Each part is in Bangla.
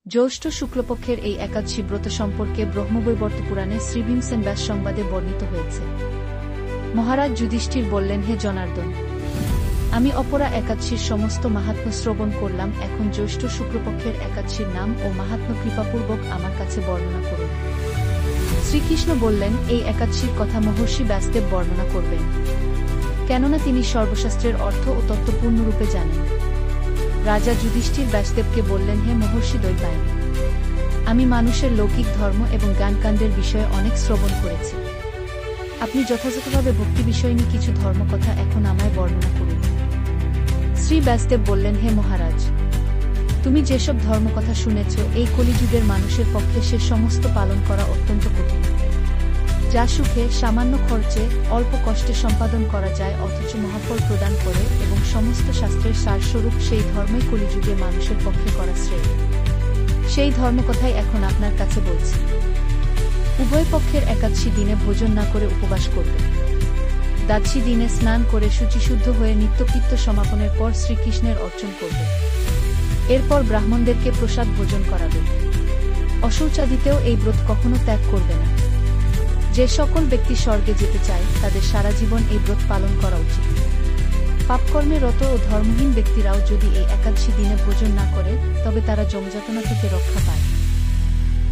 জ্যৈষ্ঠ শুক্লপক্ষের এই একাদশী ব্রত সম্পর্কে ব্রহ্মবৈবর্ত পুরাণে শ্রীভীমসেন ব্যাস সংবাদে বর্ণিত হয়েছে। মহারাজ যুধিষ্ঠির বললেন, হে জনার্দন, আমি অপরা একাদশীর সমস্ত মাহাত্ম্য শ্রবণ করলাম, এখন জ্যৈষ্ঠ শুক্লপক্ষের একাদশীর নাম ও মাহাত্ম্য কৃপাপূর্বক আমার কাছে বর্ণনা করুন। শ্রীকৃষ্ণ বললেন, এই একাদশীর কথা মহর্ষি ব্যাসদেব বর্ণনা করবেন, কেননা তিনি সর্বশাস্ত্রের অর্থ ও তত্ত্ব পূর্ণরূপে জানেন। রাজা যুধিষ্ঠির ব্যাসদেবকে বললেন, হে মহর্ষি দ্বৈপায়ন, আমি মানুষের লৌকিক ধর্ম এবং জ্ঞানকাণ্ডের বিষয়ে অনেক শ্রবণ করেছি। আপনি যথাযথভাবে ভক্তি বিষয়নী কিছু ধর্মকথা এখন আমায় বর্ণনা করুন। শ্রী ব্যাসদেব বললেন, হে মহারাজ, তুমি যেসব ধর্মকথা শুনেছ, এই কলিযুগের মানুষের পক্ষে সে সমস্ত পালন করা অত্যন্ত কঠিন, যা সুখে সামান্য খরচে অল্প কষ্টে সম্পাদন করা যায় অথচ মহাফল প্রদান করে, এবং সমস্ত শাস্ত্রের সারস্বরূপ সেই ধর্মই কলিযুগে মানুষের পক্ষে করা শ্রেয়। সেই ধর্মকথাই এখন আপনার কাছে বলছি। উভয় পক্ষের একাদশী দিনে ভোজন না করে উপবাস করবে। দ্বাদশী দিনে স্নান করে শুচিশুদ্ধ হয়ে নিত্যকৃত্য সমাপনের পর শ্রীকৃষ্ণের অর্চন করবে। এরপর ব্রাহ্মণদেরকে প্রসাদ ভোজন করাবে। অশৌচাদিতেও এই ব্রত কখনো ত্যাগ করবে না। যে সকল ব্যক্তি স্বর্গে যেতে চায়, তাদের সারা জীবন এই ব্রত পালন করা উচিত। পাপকর্মে রত ও ধর্মহীন ব্যক্তিরাও যদি এই একাদশী দিনে ভোজন না করে, তবে তারা যমযাতনা থেকে রক্ষা পায়।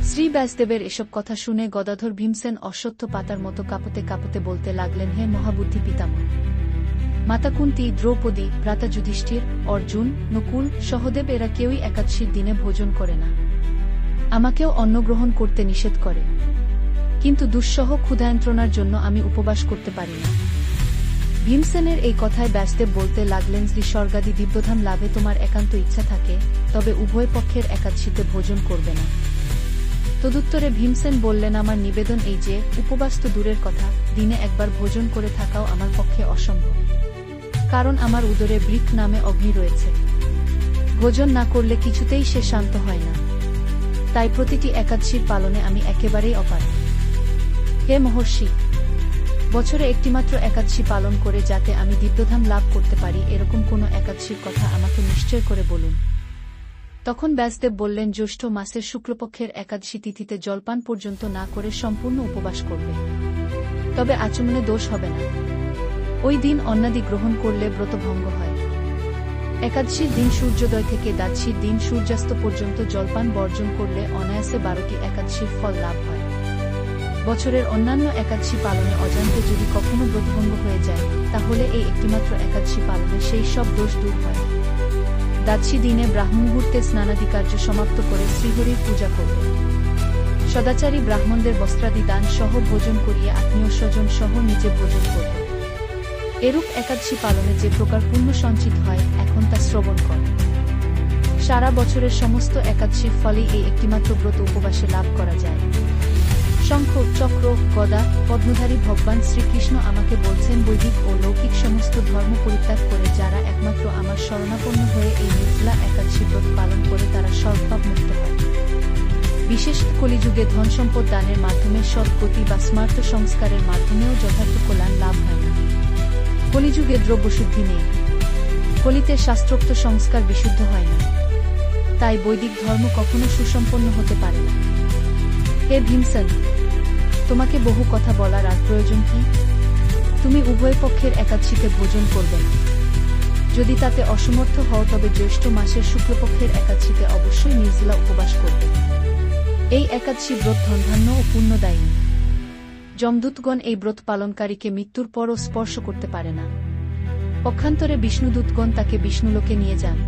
শ্রী ব্যাসদেবের এসব কথা শুনে গদাধর ভীমসেন অশ্বত্থ পাতার মতো কাঁপতে কাঁপতে বলতে লাগলেন, হে মহাবুদ্ধি পিতামহ, মাতা কুন্তী, দ্রৌপদী, ভ্রাতা যুধিষ্ঠির, অর্জুন, নকুল, সহদেব এরা কেউই একাদশীর দিনে ভোজন করে না। আমাকেও অন্ন গ্রহণ করতে নিষেধ করে, কিন্তু দুঃসহ ক্ষুধায়ন্ত্রণার জন্য আমি উপবাস করতে পারি না। ভীমসেনের এই কথায় ব্যাসদেব বলতে লাগলেন, যদি স্বর্গাদি দিব্যধাম লাভে তোমার একান্ত ইচ্ছা থাকে, তবে উভয় পক্ষের একাদশীতে ভোজন করবে না। তদুত্তরে ভীমসেন বললেন, আমার নিবেদন এই যে, উপবাস তো দূরের কথা, দিনে একবার ভোজন করে থাকাও আমার পক্ষে অসম্ভব, কারণ আমার উদরে বৃক নামে অগ্নি রয়েছে। ভোজন না করলে কিছুতেই সে শান্ত হয় না। তাই প্রতিটি একাদশীর পালনে আমি একেবারেই অপারগ। হে মহর্ষি, বছরে একটিমাত্র একাদশী পালন করে যাতে আমি দিব্যধাম লাভ করতে পারি, এরকম কোনো একাদশীর কথা আমাকে নিশ্চয় করে বলুন। তখন ব্যাসদেব বললেন, জ্যৈষ্ঠ মাসের শুক্লপক্ষের একাদশী তিথিতে জলপান পর্যন্ত না করে সম্পূর্ণ উপবাস করবে, তবে আচমনে দোষ হবে না। ওই দিন অন্নাদি গ্রহণ করলে ব্রত ভঙ্গ হয়। একাদশীর দিন সূর্যোদয় থেকে দ্বাদশীর দিন সূর্যাস্ত পর্যন্ত জলপান বর্জন করলে অনায়াসে 12টি একাদশীর ফল লাভ হয়। বছরের অন্যান্য একাদশী পালনে অজান্তে যদি কখনো ব্রতভঙ্গ হয়ে যায়, তাহলে এই একটিমাত্র একাদশী পালনে সেই সব দোষ দূর হয়। দ্বাদশী দিনে ব্রাহ্মমুহূর্তে স্নানাদি কার্য সমাপ্ত করে শ্রীহরির পূজা করবে। সদাচারী ব্রাহ্মণদের বস্ত্রাদি দান সহ ভোজন করিয়ে আত্মীয় স্বজন সহ নিজে ভোজন করবে। এরূপ একাদশী পালনে যে প্রকার পুণ্য সঞ্চিত হয়, এখন তা শ্রবণ কর। সারা বছরের সমস্ত একাদশীর ফলেই এই একটিমাত্র ব্রত উপবাসে লাভ করা যায়। শঙ্খ, চক্র, গদা, পদ্মধারী ভগবান শ্রীকৃষ্ণ আমাকে বলছেন, বৈদিক ও লৌকিক সমস্ত ধর্ম পরিত্যাগ করে যারা একমাত্র আমার শরণাপন্ন হয়ে এই নির্জলা একাদশী ব্রত পালন করে, তারা সর্বপাপ মুক্ত হয়। বিশেষ কলিযুগে ধন সম্পদ দানের মাধ্যমে, সদ্গতি বা স্মার্ত সংস্কারের মাধ্যমেও যথার্থ কল্যাণ লাভ হয় না। কলিযুগে দ্রব্যশুদ্ধি নেই, কলিতে শাস্ত্রোক্ত সংস্কার বিশুদ্ধ হয় না, তাই বৈদিক ধর্ম কখনো সুসম্পন্ন হতে পারে না। হে ভীমসেন, তোমাকে বহু কথা বলার আর প্রয়োজন কি? তুমি উভয় পক্ষের একাদশীতে ভোজন করবে না। যদি তাতে অসমর্থ হও, তবে জ্যৈষ্ঠ মাসের শুক্লপক্ষের একাদশীতে অবশ্যই নির্জলা উপবাস করবে। এই একাদশী ব্রত ধনধান্য ও পুণ্যদায়ী। যমদূতগণ এই ব্রত পালনকারীকে মৃত্যুর পরও স্পর্শ করতে পারে না। পক্ষান্তরে বিষ্ণুদূতগণ তাকে বিষ্ণুলোকে নিয়ে যান।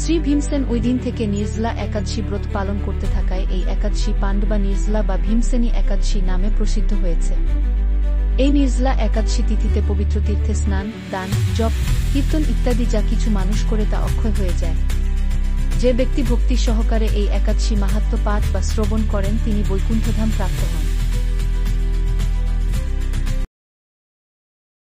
শ্রী ভীমসেন ওই দিন থেকে নির্জলা একাদশী ব্রত পালন করতে থাকায় এই একাদশী পাণ্ডবা নির্জলা বা ভীমসেনী একাদশী নামে প্রসিদ্ধ হয়েছে। এই নির্জলা একাদশী তিথিতে পবিত্র তীর্থে স্নান, দান, জপ, কীর্তন ইত্যাদি যা কিছু মানুষ করে তা অক্ষয় হয়ে যায়। যে ব্যক্তি ভক্তি সহকারে এই একাদশী মাহাত্ম্য পাঠ বা শ্রবণ করেন, তিনি বৈকুণ্ঠধাম প্রাপ্ত হন।